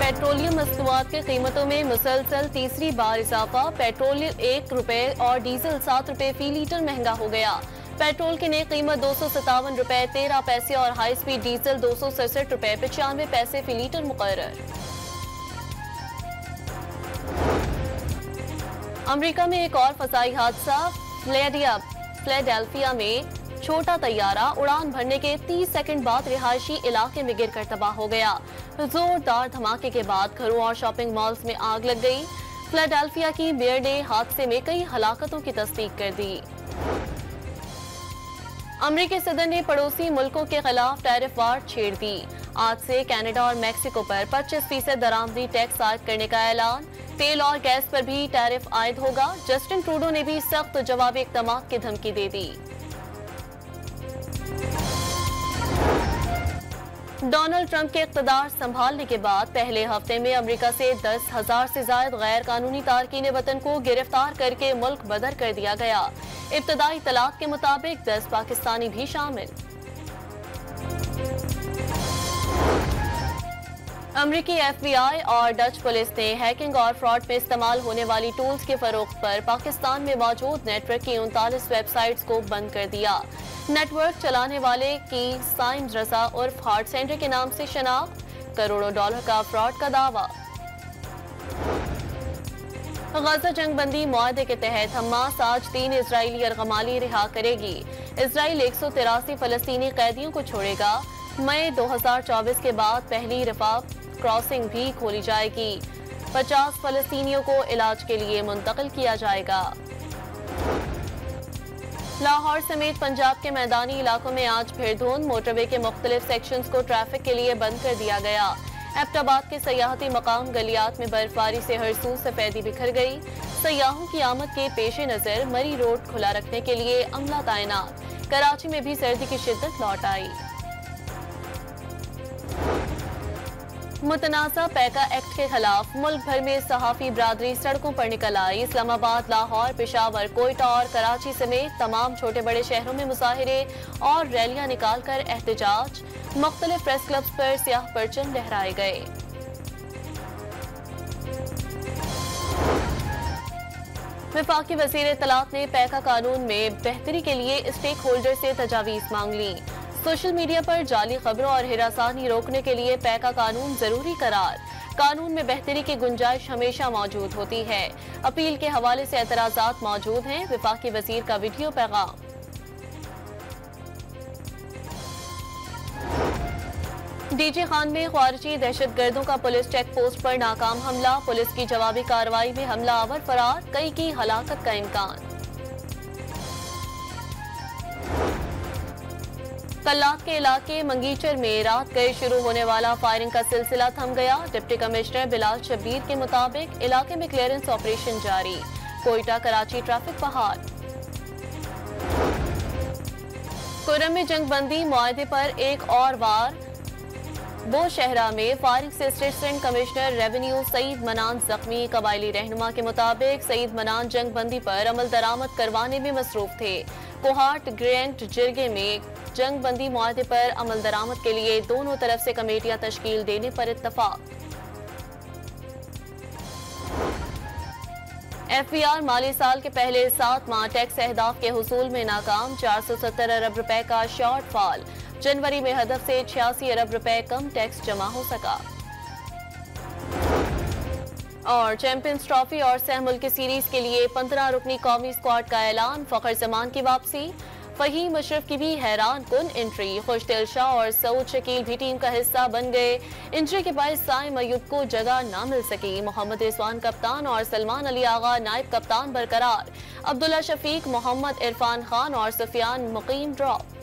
Petroleum मसनूआत की कीमतों में मुसलसल तीसरी बार इजाफा। पेट्रोल 1 रुपए और डीजल 7 रुपए फी लीटर महंगा हो गया। पेट्रोल की नई कीमत 257 रुपए 13 पैसे और हाई स्पीड डीजल 267 रुपए 95 पैसे फी लीटर मुकर्रर। अमेरिका में एक और फसाई हादसा। फिलाडेल्फिया में छोटा तैयारा उड़ान भरने के 30 सेकंड बाद रिहायशी इलाके में गिरकर तबाह हो गया। जोरदार धमाके के बाद घरों और शॉपिंग मॉल्स में आग लग गई। फिलाडेल्फिया की मेयर ने हादसे में कई हलाकतों की तस्दीक कर दी। अमेरिकी सदर ने पड़ोसी मुल्कों के खिलाफ टैरिफ वार छेड़ दी। आज से कनाडा और मैक्सिको पर 25% दरामदी टैक्स आयद करने का ऐलान। तेल और गैस पर भी टैरिफ आयद होगा। जस्टिन ट्रूडो ने भी सख्त जवाबी इक़दाम की धमकी दे दी। डोनाल्ड ट्रंप के इक़्तिदार संभालने के बाद पहले हफ्ते में अमेरिका से 10,000 से ज्यादा गैर कानूनी तारकीन वतन को गिरफ्तार करके मुल्क बदर कर दिया गया। इब्तदाई तलाक के मुताबिक 10 पाकिस्तानी भी शामिल। अमेरिकी FBI और डच पुलिस ने हैकिंग और फ्रॉड में इस्तेमाल होने वाली टूल्स के फरोख्त पर पाकिस्तान में मौजूद नेटवर्क की 39 वेबसाइट्स को बंद कर दिया। नेटवर्क चलाने वाले की साइम रजा उर्फ हार्ट सेंटर के नाम से शनाख्त। करोड़ों डॉलर का फ्रॉड का दावा। गजा जंगबंदी मुआहदे के तहत हमास आज 3 इजरायली अरगमाली रिहा करेगी। इसराइल 183 फलस्तीनी कैदियों को छोड़ेगा। मई 2024 के बाद पहली रफा क्रॉसिंग भी खोली जाएगी। 50 फलस्तीनियों को इलाज के लिए मुंतकिल किया जाएगा। लाहौर समेत पंजाब के मैदानी इलाकों में आज फिर धुंध। मोटरवे के मुख्तलिफ सेक्शंस को ट्रैफिक के लिए बंद कर दिया गया। एबटाबाद के सयाहती मकाम गलियात में बर्फबारी से हरसू सफेदी बिखर गई। सयाहों की आमद के पेश नजर मरी रोड खुला रखने के लिए अमला तैनात। कराची में भी सर्दी की शिद्दत लौट आई। मुतनाज़ा पैका एक्ट के खिलाफ मुल्क भर में सहाफी बरादरी सड़कों पर निकल आई। इस्लामाबाद, लाहौर, पेशावर, कोयटा और कराची समेत तमाम छोटे बड़े शहरों में मुजाहिरे और रैलियां निकालकर एहतजाज। मुख्तलिफ प्रेस क्लब्स पर सियाह परचम लहराए गए। वफाकी वज़ीर इत्तलात ने पैका कानून में बेहतरी के लिए स्टेक होल्डर से तजावीज़ मांग ली। सोशल मीडिया पर जाली खबरों और हिरासानी रोकने के लिए पैका कानून जरूरी करार। कानून में बेहतरी की गुंजाइश हमेशा मौजूद होती है। अपील के हवाले से एतराजात मौजूद हैं। वफाकी वजीर का वीडियो पैगाम। डीजे खान में ख्वारिजी दहशतगर्दों का पुलिस चेक पोस्ट पर नाकाम हमला। पुलिस की जवाबी कार्रवाई में हमलावर फरार, कई की हलाकत का इम्कान। कल्लात के इलाके मंगीचर में रात गए शुरू होने वाला फायरिंग का सिलसिला थम गया। डिप्टी कमिश्नर बिलाल शब्बीर के मुताबिक इलाके में क्लियरेंस ऑपरेशन जारी। कोयटा कराची ट्रैफिक बहाल। कुर्रम में जंगबंदी मुआहदे पर एक और वार। बोशहरा में फायरिंग से असिस्टेंट कमिश्नर रेवेन्यू सईद मनान जख्मी। कबायली रहनुमा के मुताबिक सईद मनान जंगबंदी पर अमल दरामद करवाने में मसरूफ थे। कोहाट ग्रेंट जिरगे में जंगबंदी मुआहदे पर अमल दरामद के लिए दोनों तरफ से कमेटियां तश्कील देने पर इत्तफाक। FBI माली साल के पहले 7 माह टैक्स अहदाफ के हुसूल में नाकाम। 470 अरब रुपए का शॉर्टफॉल। जनवरी में हदफ से 86 अरब रुपए कम टैक्स जमा हो सका। और चैंपियंस ट्रॉफी और सह मुल्की सीरीज के लिए 15 रुकनी कौमी स्क्वाड का ऐलान। फखर जमान की वापसी। फहीम अशरफ की भी हैरान कुन एंट्री। खुशदिल शाह और सऊद शकील भी टीम का हिस्सा बन गए। इंजरी के बायस साइम अयूब को जगह न मिल सकी। मोहम्मद रिजवान कप्तान और सलमान अली आगा नायब कप्तान बरकरार। अब्दुल्ला शफीक, मोहम्मद इरफान खान और सुफियान मुकीम ड्रॉप।